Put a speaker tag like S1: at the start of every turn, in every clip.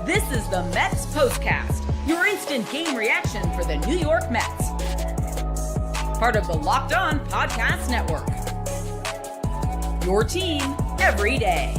S1: This is the Mets Postcast, your instant game reaction for the New York Mets. Part of the Locked On Podcast Network. Your team every day.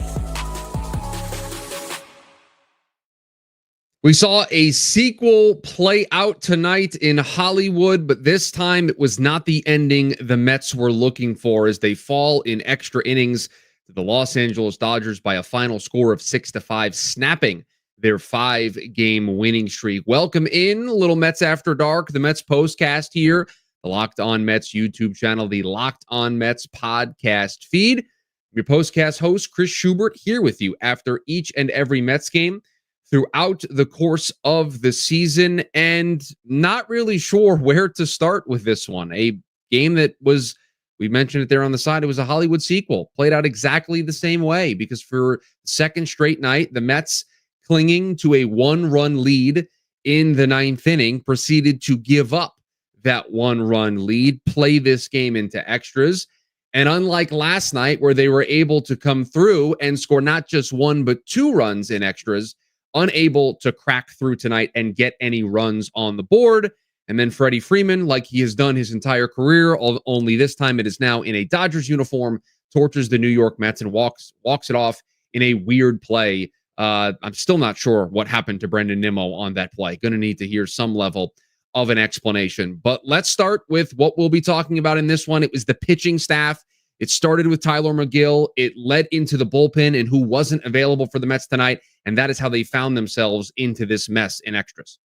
S2: We saw a sequel play out tonight in Hollywood, but this time it was not the ending the Mets were looking for as they fall in extra innings to the Los Angeles Dodgers by a final score of 6-5, snapping their 5-game winning streak. Welcome in, Little Mets After Dark, the Mets Postcast here, the Locked On Mets YouTube channel, the Locked On Mets podcast feed. Your Postcast host, Chris Schubert, here with you after each and every Mets game throughout the course of the season, and not really sure where to start with this one. A game that was, we mentioned it there on the side, it was a Hollywood sequel, played out exactly the same way, because for the second straight night, the Mets, clinging to a one-run lead in the ninth inning, proceeded to give up that one-run lead, play this game into extras, and unlike last night, where they were able to come through and score not just one, but 2 runs in extras, unable to crack through tonight and get any runs on the board. And then Freddie Freeman, like he has done his entire career, only this time it is now in a Dodgers uniform, tortures the New York Mets and walks it off in a weird play. I'm still not sure what happened to Brandon Nimmo on that play. Going to need to hear some level of an explanation. But let's start with what we'll be talking about in this one. It was the pitching staff. It started with Tylor Megill. It led into the bullpen and who wasn't available for the Mets tonight. And that is how they found themselves into this mess in extras.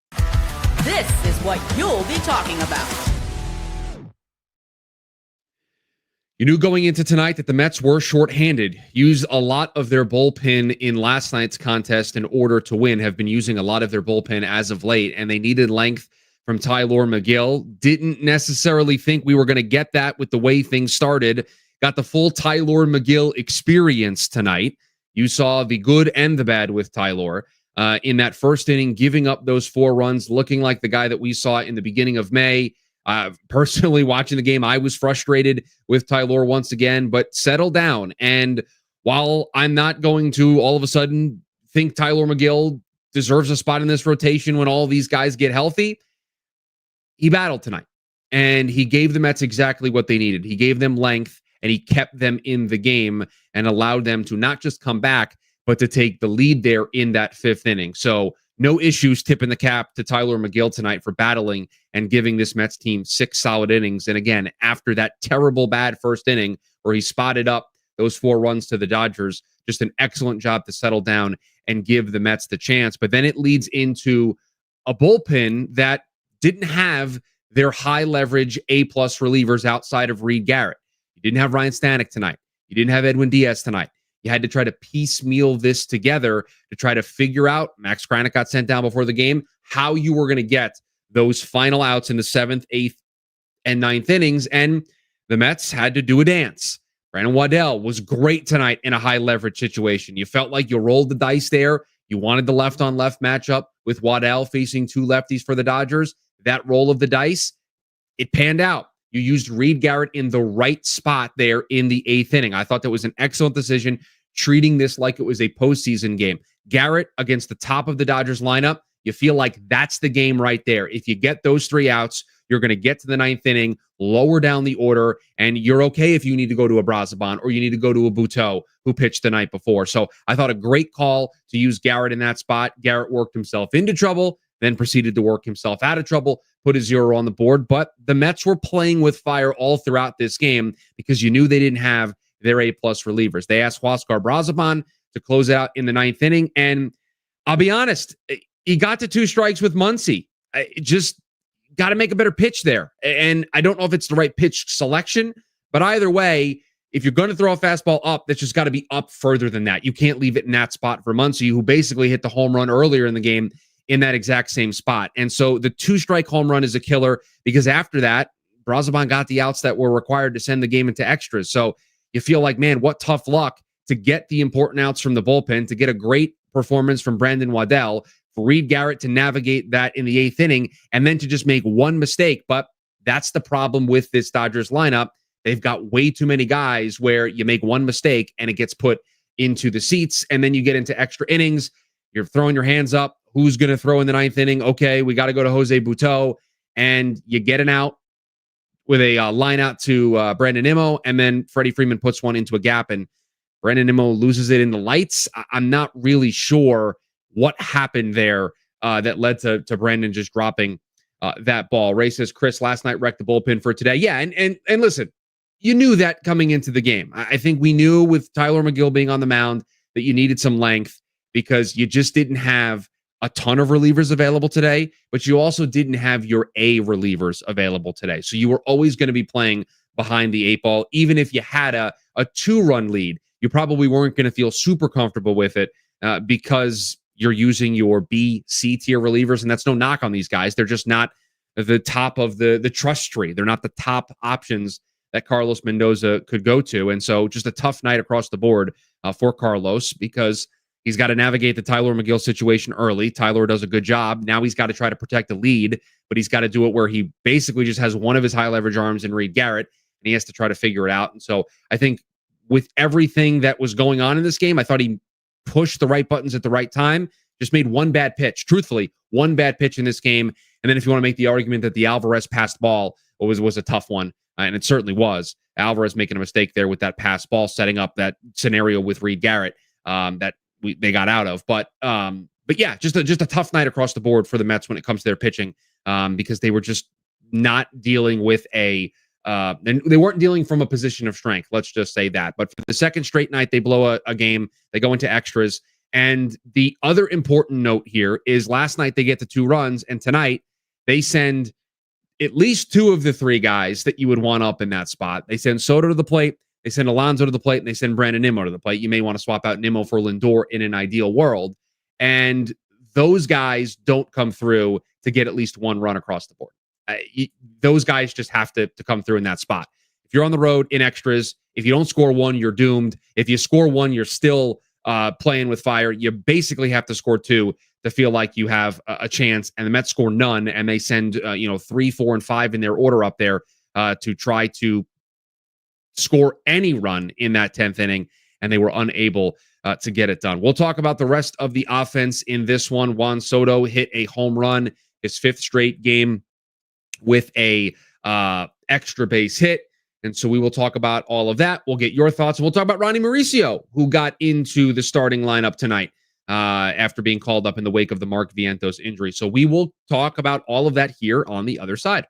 S1: This is what you'll be talking about.
S2: You knew going into tonight that the Mets were shorthanded, used a lot of their bullpen in last night's contest in order to win, have been using a lot of their bullpen as of late, and they needed length from Tylor Megill. Didn't necessarily think we were going to get that with the way things started. Got the full Tylor Megill experience tonight. You saw the good and the bad with Tylor in that first inning, giving up those 4 runs, looking like the guy that we saw in the beginning of May. Personally, watching the game, I was frustrated with Tylor once again, but settled down. And while I'm not going to all of a sudden think Tylor Megill deserves a spot in this rotation when all these guys get healthy, he battled tonight. And he gave the Mets exactly what they needed. He gave them length, and he kept them in the game and allowed them to not just come back, but to take the lead there in that 5th inning. So no issues tipping the cap to Tylor Megill tonight for battling and giving this Mets team 6 solid innings. And again, after that terrible bad first inning where he spotted up those 4 runs to the Dodgers, just an excellent job to settle down and give the Mets the chance. But then it leads into a bullpen that didn't have their high leverage A-plus relievers outside of Reed Garrett. You didn't have Ryan Stanek tonight. You didn't have Edwin Diaz tonight. You had to try to piecemeal this together to try to figure out, Max Kranick got sent down before the game, how you were going to get those final outs in the 7th, 8th, and 9th innings. And the Mets had to do a dance. Brandon Waddell was great tonight in a high leverage situation. You felt like you rolled the dice there. You wanted the left-on-left matchup with Waddell facing 2 lefties for the Dodgers. That roll of the dice, it panned out. You used Reed Garrett in the right spot there in the 8th inning. I thought that was an excellent decision, treating this like it was a postseason game. Garrett against the top of the Dodgers lineup, you feel like that's the game right there. If you get those 3 outs, you're going to get to the 9th inning, lower down the order, and you're okay if you need to go to a Brazoban or you need to go to a Buteau who pitched the night before. So I thought a great call to use Garrett in that spot. Garrett worked himself into trouble, then proceeded to work himself out of trouble, put a 0 on the board. But the Mets were playing with fire all throughout this game because you knew they didn't have their A-plus relievers. They asked Huascar Brazoban to close out in the 9th inning, and I'll be honest, he got to 2 strikes with Muncy. Just got to make a better pitch there. And I don't know if it's the right pitch selection, but either way, if you're going to throw a fastball up, that's just got to be up further than that. You can't leave it in that spot for Muncy, who basically hit the home run earlier in the game in that exact same spot. And so the 2-strike home run is a killer because after that, Brazoban got the outs that were required to send the game into extras. So you feel like, man, what tough luck to get the important outs from the bullpen, to get a great performance from Brandon Waddell, for Reed Garrett to navigate that in the 8th inning, and then to just make one mistake. But that's the problem with this Dodgers lineup. They've got way too many guys where you make one mistake and it gets put into the seats, and then you get into extra innings. You're throwing your hands up. Who's going to throw in the ninth inning? Okay, we got to go to Jose Butto. And you get an out with a line out to Brandon Nimmo, and then Freddie Freeman puts one into a gap, and Brandon Nimmo loses it in the lights. I'm not really sure what happened there that led to Brandon just dropping that ball. Ray says, Chris, last night wrecked the bullpen for today. Yeah, and listen, you knew that coming into the game. I think we knew with Tylor Megill being on the mound that you needed some length because you just didn't have a ton of relievers available today, but you also didn't have your A relievers available today. So you were always going to be playing behind the eight ball. Even if you had a 2-run lead, you probably weren't going to feel super comfortable with it because you're using your B, C tier relievers. And that's no knock on these guys. They're just not the top of the trust tree. They're not the top options that Carlos Mendoza could go to. And so just a tough night across the board for Carlos because he's got to navigate the Tylor Megill situation early. Tylor does a good job. Now he's got to try to protect the lead, but he's got to do it where he basically just has one of his high leverage arms in Reed Garrett, and he has to try to figure it out. And so I think with everything that was going on in this game, I thought he pushed the right buttons at the right time, just made one bad pitch. Truthfully, one bad pitch in this game. And then if you want to make the argument that the Alvarez passed ball was a tough one, and it certainly was. Alvarez making a mistake there with that pass ball, setting up that scenario with Reed Garrett that they got out of. But yeah, just a tough night across the board for the Mets when it comes to their pitching because they were just not dealing with and they weren't dealing from a position of strength. Let's just say that. But for the second straight night, they blow a game. They go into extras. And the other important note here is last night they get the 2 runs, and tonight they send at least 2 of the 3 guys that you would want up in that spot. They send Soto to the plate, they send Alonso to the plate, and they send Brandon Nimmo to the plate. You may want to swap out Nimmo for Lindor in an ideal world. And those guys don't come through to get at least 1 run across the board. Those guys just have to come through in that spot. If you're on the road in extras, if you don't score 1, you're doomed. If you score 1, you're still playing with fire. You basically have to score 2 to feel like you have a chance. And the Mets score none, and they send 3, 4, and 5 in their order up there to try to score any run in that 10th inning, and they were unable to get it done. We'll talk about the rest of the offense in this one. Juan Soto hit a home run, his 5th straight game with a extra base hit. And so we will talk about all of that. We'll get your thoughts. We'll talk about Ronnie Mauricio, who got into the starting lineup tonight after being called up in the wake of the Mark Vientos injury. So we will talk about all of that here on the other side.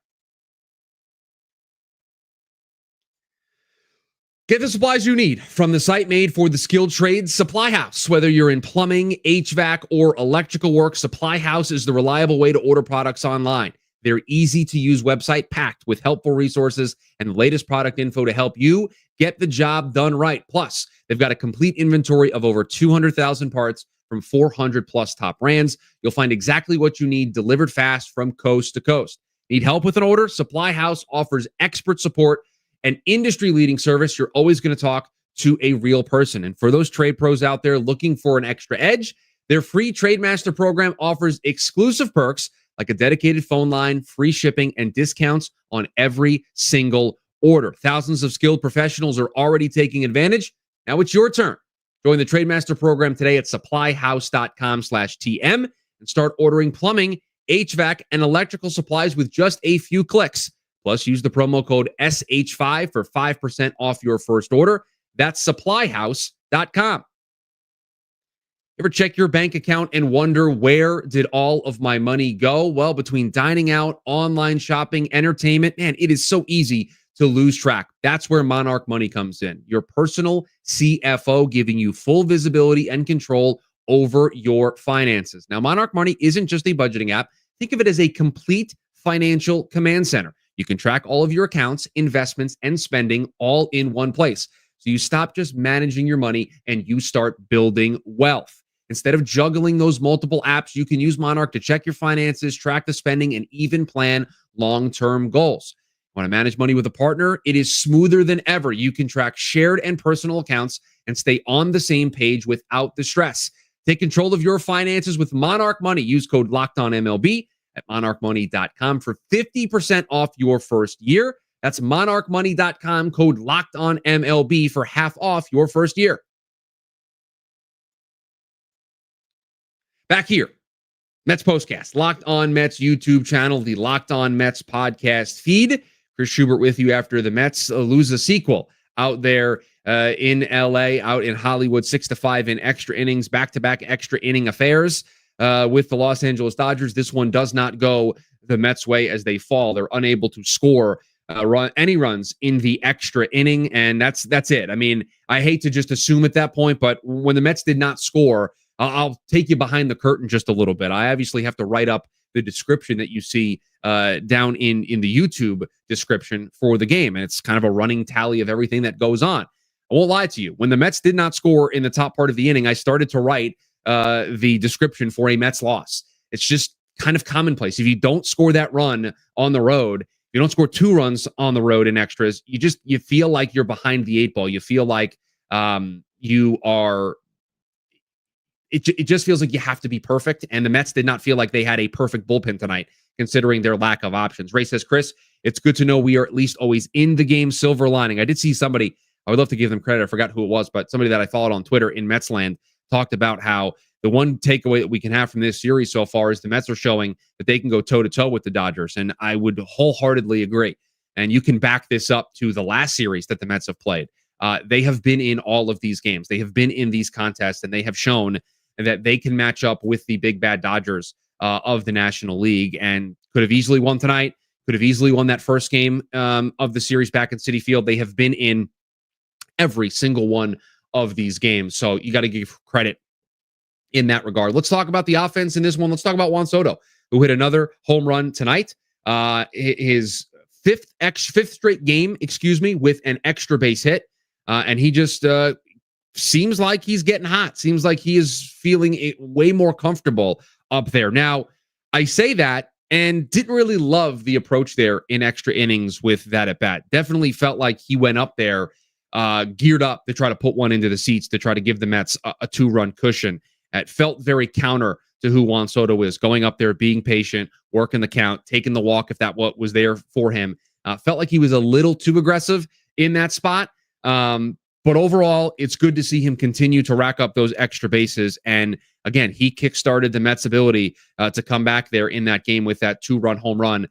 S2: Get the supplies you need from the site made for the skilled trades, Supply House. Whether you're in plumbing, HVAC, or electrical work, Supply House is the reliable way to order products online. Their easy-to-use website packed with helpful resources and the latest product info to help you get the job done right. Plus, they've got a complete inventory of over 200,000 parts from 400-plus top brands. You'll find exactly what you need delivered fast from coast to coast. Need help with an order? Supply House offers expert support and industry-leading service. You're always going to talk to a real person. And for those trade pros out there looking for an extra edge, their free TradeMaster program offers exclusive perks like a dedicated phone line, free shipping, and discounts on every single order. Thousands of skilled professionals are already taking advantage. Now it's your turn. Join the TradeMaster program today at supplyhouse.com/TM and start ordering plumbing, HVAC, and electrical supplies with just a few clicks. Plus, use the promo code SH5 for 5% off your first order. That's supplyhouse.com. Ever check your bank account and wonder, where did all of my money go? Well, between dining out, online shopping, entertainment, man, it is so easy to lose track. That's where Monarch Money comes in. Your personal CFO, giving you full visibility and control over your finances. Now, Monarch Money isn't just a budgeting app. Think of it as a complete financial command center. You can track all of your accounts, investments, and spending all in one place. So you stop just managing your money and you start building wealth. Instead of juggling those multiple apps, you can use Monarch to check your finances, track the spending, and even plan long-term goals. Want to manage money with a partner? It is smoother than ever. You can track shared and personal accounts and stay on the same page without the stress. Take control of your finances with Monarch Money. Use code LOCKEDONMLB at monarchmoney.com for 50% off your first year. That's monarchmoney.com, code LOCKEDONMLB for half off your first year. Back here, Mets Postcast, Locked On Mets YouTube channel, the Locked On Mets podcast feed. Chris Schubert with you after the Mets lose a sequel out there in LA, out in Hollywood, 6-5 in extra innings, back-to-back extra inning affairs with the Los Angeles Dodgers. This one does not go the Mets' way as they fall. They're unable to score any runs in the extra inning, and that's it. I mean, I hate to just assume at that point, but when the Mets did not score, I'll take you behind the curtain just a little bit. I obviously have to write up the description that you see down in the YouTube description for the game, and it's kind of a running tally of everything that goes on. I won't lie to you. When the Mets did not score in the top part of the inning, I started to write the description for a Mets loss. It's just kind of commonplace. If you don't score that run on the road, you don't score 2 runs on the road in extras, you feel like you're behind the 8 ball. You feel like you are. It just feels like you have to be perfect, and the Mets did not feel like they had a perfect bullpen tonight, considering their lack of options. Ray says, Chris, it's good to know we are at least always in the game. Silver lining. I did see somebody, I would love to give them credit, I forgot who it was, but somebody that I followed on Twitter in Metsland talked about how the one takeaway that we can have from this series so far is the Mets are showing that they can go toe-to-toe with the Dodgers, and I would wholeheartedly agree. And you can back this up to the last series that the Mets have played. They have been in all of these games. They have been in these contests, and they have shown that they can match up with the big bad Dodgers of the National League, and could have easily won tonight, could have easily won that first game of the series back in Citi Field. They have been in every single one of these games, so you got to give credit in that regard. Let's talk about the offense in this one. Let's talk about Juan Soto, who hit another home run tonight. His fifth straight game, with an extra base hit, and he just seems like he's getting hot. Seems like he is feeling way more comfortable up there. Now, I say that and didn't really love the approach there in extra innings with that at bat. Definitely felt like he went up there geared up to try to put one into the seats to try to give the Mets a 2-run cushion. It felt very counter to who Juan Soto is, going up there, being patient, working the count, taking the walk if that what was there for him. Felt like he was a little too aggressive in that spot. But overall, it's good to see him continue to rack up those extra bases. And again, he kickstarted the Mets' ability to come back there in that game with that 2-run home run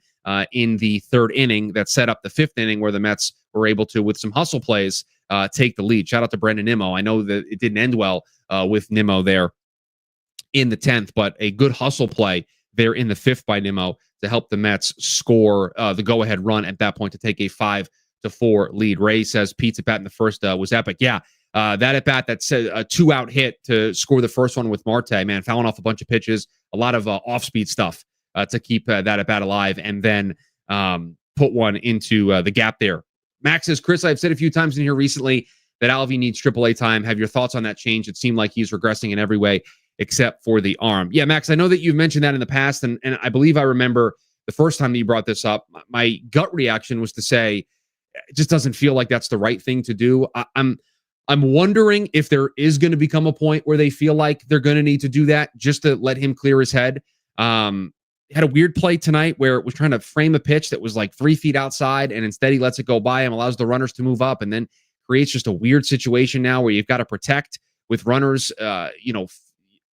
S2: in the 3rd inning that set up the 5th inning where the Mets were able to, with some hustle plays, take the lead. Shout out to Brandon Nimmo. I know that it didn't end well with Nimmo there in the 10th, but a good hustle play there in the 5th by Nimmo to help the Mets score the go-ahead run at that point to take a 5-4 lead. Ray says Pete's at bat in the first was epic. Yeah, that at bat, that's a 2-out hit to score the first one with Marte, man, fouling off a bunch of pitches, a lot of off-speed stuff to keep that at bat alive, and then put one into the gap there. Max says, Chris, I've said a few times in here recently that Alvey needs AAA time. Have your thoughts on that change? It seemed like he's regressing in every way except for the arm. Yeah, Max, I know that you've mentioned that in the past, and I believe I remember the first time that you brought this up, my gut reaction was to say, it just doesn't feel like that's the right thing to do. I'm wondering if there is going to become a point where they feel like they're going to need to do that just to let him clear his head. Had a weird play tonight where it was trying to frame a pitch that was like 3 feet outside, and instead he lets it go by him, allows the runners to move up, and then creates just a weird situation now where you've got to protect with runners, here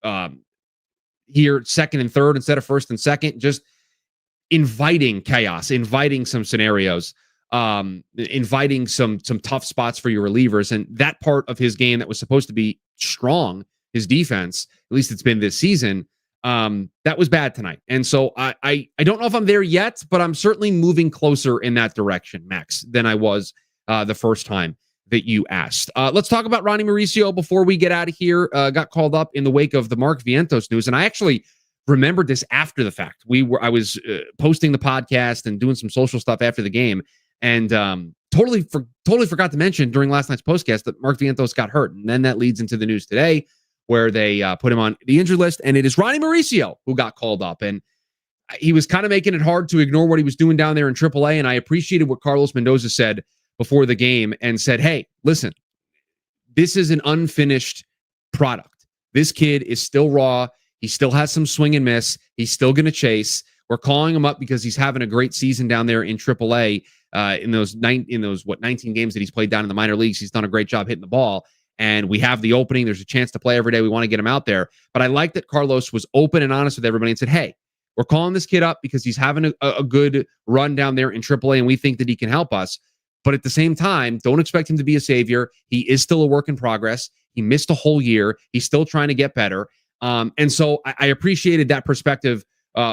S2: 2nd and 3rd instead of 1st and 2nd, just inviting chaos, inviting some scenarios, inviting some tough spots for your relievers. And that part of his game that was supposed to be strong, his defense, at least it's been this season, that was bad tonight. And so I don't know if I'm there yet, but I'm certainly moving closer in that direction, Max, than I was the first time that you asked. Let's talk about Ronnie Mauricio before we get out of here. Got called up in the wake of the Mark Vientos news, and I actually remembered this after the fact. I was posting the podcast and doing some social stuff after the game, and totally forgot to mention during last night's postcast that Mark Vientos got hurt, and then that leads into the news today where they put him on the injury list, and it is Ronnie Mauricio who got called up, and he was kind of making it hard to ignore what he was doing down there in AAA, and I appreciated what Carlos Mendoza said before the game and said, hey, listen, this is an unfinished product. This kid is still raw. He still has some swing and miss. He's still going to chase. We're calling him up because he's having a great season down there in AAA in those 19 games that he's played down in the minor leagues. He's done a great job hitting the ball. and we have the opening. There's a chance to play every day. We want to get him out there. But I like that Carlos was open and honest with everybody and said, hey, we're calling this kid up because he's having a good run down there in AAA, and we think that he can help us. But at the same time, don't expect him to be a savior. He is still a work in progress. He missed a whole year. He's still trying to get better. And so I appreciated that perspective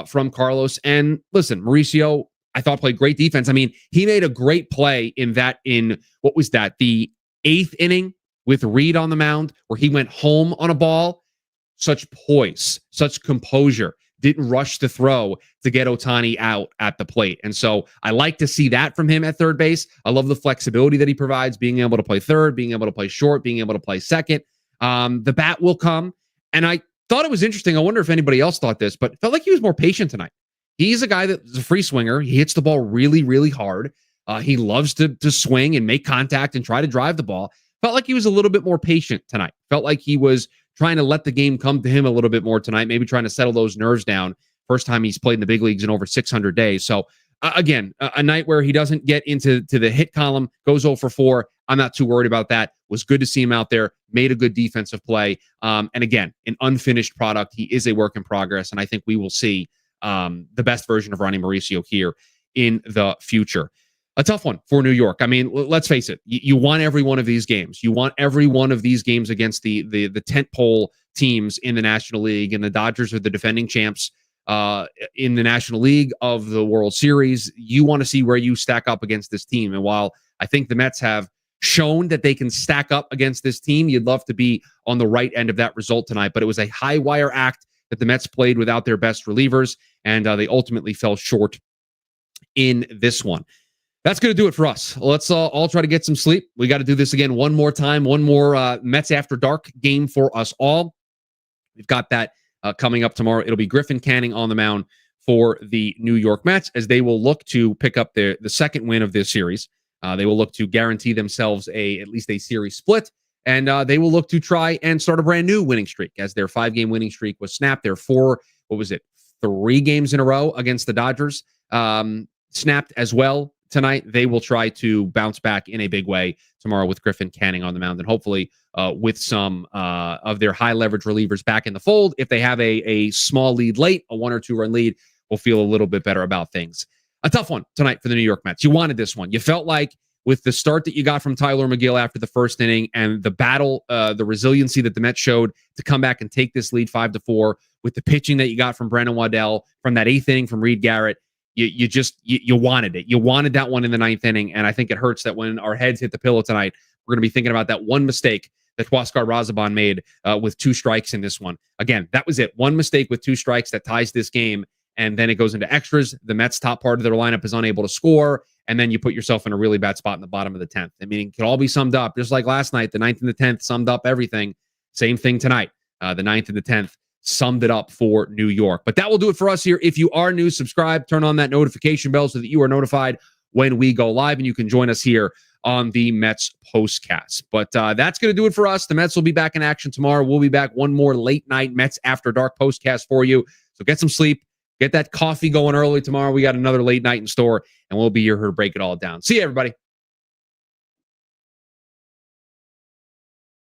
S2: from Carlos. And listen, Mauricio, I thought played great defense. I mean, he made a great play in what was that? The 8th inning with Reed on the mound where he went home on a ball. Such poise, such composure. Didn't rush the throw to get Ohtani out at the plate. And so I like to see that from him at third base. I love the flexibility that he provides, being able to play third, being able to play short, being able to play second. The bat will come. And I thought it was interesting. I wonder if anybody else thought this, but it felt like he was more patient tonight. He's a guy that's a free swinger. He hits the ball really, really hard. He loves to swing and make contact and try to drive the ball. Felt like he was a little bit more patient tonight. Felt like he was trying to let the game come to him a little bit more tonight, maybe trying to settle those nerves down. First time he's played in the big leagues in over 600 days. So, again, a night where he doesn't get into the hit column, goes 0 for 4. I'm not too worried about that. Was good to see him out there, made a good defensive play. And again, an unfinished product. He is a work in progress, and I think we will see the best version of Ronnie Mauricio here in the future. A tough one for New York. I mean, let's face it. You want every one of these games. You want every one of these games against the tentpole teams in the National League, and the Dodgers are the defending champs in the National League of the World Series. You want to see where you stack up against this team. And while I think the Mets have shown that they can stack up against this team, you'd love to be on the right end of that result tonight. But it was a high wire act that the Mets played without their best relievers, and they ultimately fell short in this one. That's going to do it for us. Let's all try to get some sleep. We got to do this again one more time, one more Mets After Dark game for us all. We've got that coming up tomorrow. It'll be Griffin Canning on the mound for the New York Mets as they will look to pick up the second win of this series. They will look to guarantee themselves at least a series split, and they will look to try and start a brand new winning streak as their 5-game winning streak was snapped. Their 3 games in a row against the Dodgers snapped as well. Tonight, they will try to bounce back in a big way tomorrow with Griffin Canning on the mound, and hopefully with some of their high leverage relievers back in the fold. If they have a small lead late, a 1 or 2 run lead, we'll feel a little bit better about things. A tough one tonight for the New York Mets. You wanted this one. You felt like with the start that you got from Tylor Megill after the first inning and the battle, the resiliency that the Mets showed to come back and take this lead 5-4, with the pitching that you got from Brandon Waddell, from that 8th inning from Reed Garrett, you wanted it. You wanted that one in the 9th inning, and I think it hurts that when our heads hit the pillow tonight, we're going to be thinking about that one mistake that Huascar Razaban made with 2 strikes in this one. Again, that was it. One mistake with 2 strikes that ties this game, and then it goes into extras. The Mets' top part of their lineup is unable to score, and then you put yourself in a really bad spot in the bottom of the 10th. I mean, it can all be summed up, just like last night. The 9th and the 10th summed up everything. Same thing tonight. The 9th and the 10th summed it up for New York. But that will do it for us here. If you are new, subscribe, turn on that notification bell so that you are notified when we go live, and you can join us here on the Mets Postcast. But that's going to do it for us. The Mets will be back in action tomorrow. We'll be back one more late night Mets After Dark Postcast for you. So get some sleep, get that coffee going early tomorrow. We got another late night in store, and we'll be here to break it all down. See you, everybody.